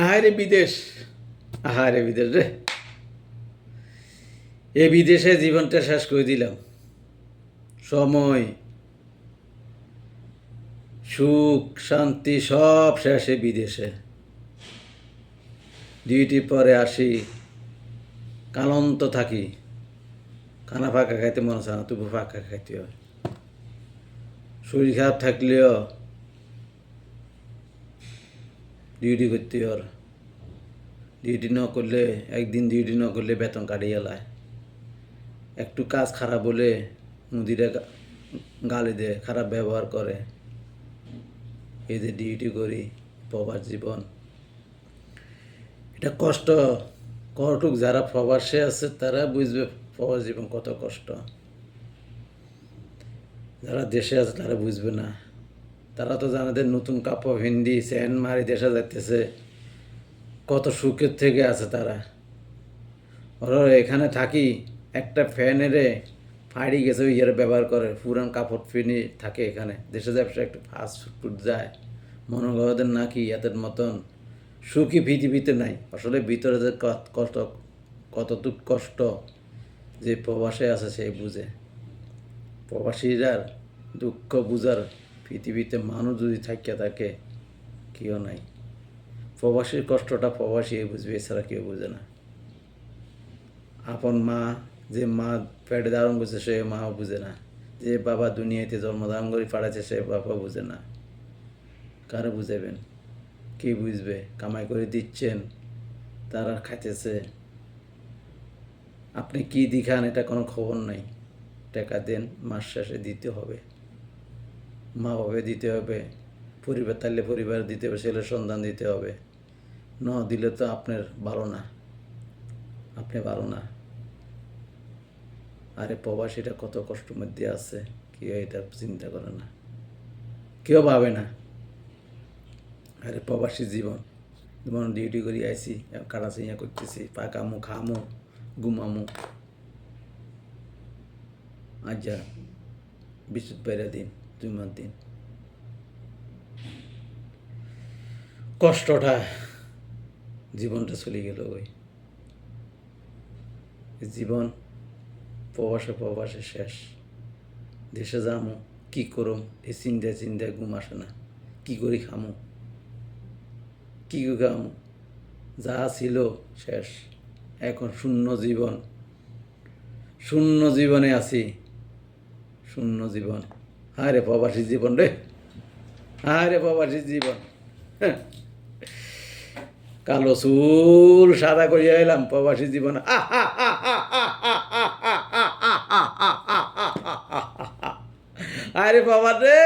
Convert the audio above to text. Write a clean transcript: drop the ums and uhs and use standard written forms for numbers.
আহারে বিদেশ, আহারে বিদেশ রে, এ বিদেশে জীবনটা শেষ করে দিলাম। সময়, সুখ, শান্তি সব শেষে বিদেশে। ডিউটি পরে আসি, কালন্ত থাকি, খানা ফাঁকা খাইতে মনে চায় না, তবু ফাঁকা খাইতে হয়। শরীর খারাপ থাকলেও ডিউটি করতে হয়। ডিউটি ন করলে, একদিন ডিউটি ন করলে বেতন কাটিয়ে লায়। একটু কাজ খারাপ হলে মুদিরা গালি দেয়, খারাপ ব্যবহার করে। এই যে ডিউটি করি, প্রবাস জীবন, এটা কষ্ট। কটুক যারা প্রবাসে আছে তারা বুঝবে প্রবাস জীবন কত কষ্ট। যারা দেশে আছে তারা বুঝবে না। তারা তো জানাদের নতুন কাপড় হিন্দি স্যান মারি দেশে যাইতেছে, কত সুখের থেকে আছে তারা। ওরা এখানে থাকি, একটা ফ্যানেরে ফাড়ি গেছে ওই ব্যবহার করে, পুরান কাপড় ফিনি থাকে এখানে। দেশে ব্যবসা একটু ফাস্ট ফুড যায়, মনোগদের নাকি এদের মতন সুখী পৃথিবীতে নাই। আসলে ভিতরে যে কষ্ট, কতটুক কষ্ট যে প্রবাসে আছে সে বুঝে। প্রবাসীরা দুঃখ বুঝার পৃথিবীতে মানুষ যদি থাকিয়া থাকে কেউ নাই। প্রবাসীর কষ্টটা প্রবাসী বুঝবে, এছাড়া কেউ বুঝে না। আপন মা, যে মা পেটে ধারণ করছে সে মাও বুঝে না। যে বাবা দুনিয়াতে জন্মধারণ করে পাঠাচ্ছে সে বাবা বুঝে না। কারো বুঝাবেন? কে বুঝবে? কামাই করে দিচ্ছেন, তারা খাইতেছে, আপনি কি দিখান এটা কোনো খবর নাই। টাকা দেন, মাস শেষে দিতে হবে, মা বাবা দিতে হবে, পরিবার থাকলে পরিবার দিতে হবে, ছেলের সন্তান দিতে হবে। ন দিলে তো আপনার ভালো না, আপনি ভালো না। আরে প্রবাসীরা কত কষ্টের মধ্যে আছে, কেউ এটা চিন্তা করে না, কেউ ভাবে না। আরে প্রবাসী জীবন, যেমন ডিউটি করি আইসি, কাটা চিয়া করতেছি, পাকামু, খামু, ঘুমামু। আচ্ছা, বিদ্যুৎ বাইরে দিন, 2 মাস দিন, কষ্টটা, জীবনটা চলে গেল। ওই জীবন প্রবাসে প্রবাসে শেষ। দেশে যামু, কি করম এই চিন্তায় চিন্তায় ঘুম আসে না। কি করি খামু, কি খামু, যা ছিল শেষ। এখন শূন্য জীবন, শূন্য জীবনে আছি, শূন্য জীবন। হায় রে প্রবাসী জীবন রে, হায় রে প্রবাসী জীবন। হ্যাঁ, কালো চুল সাদা করিয়া এলাম প্রবাসী জীবন। আরে বাবা রে।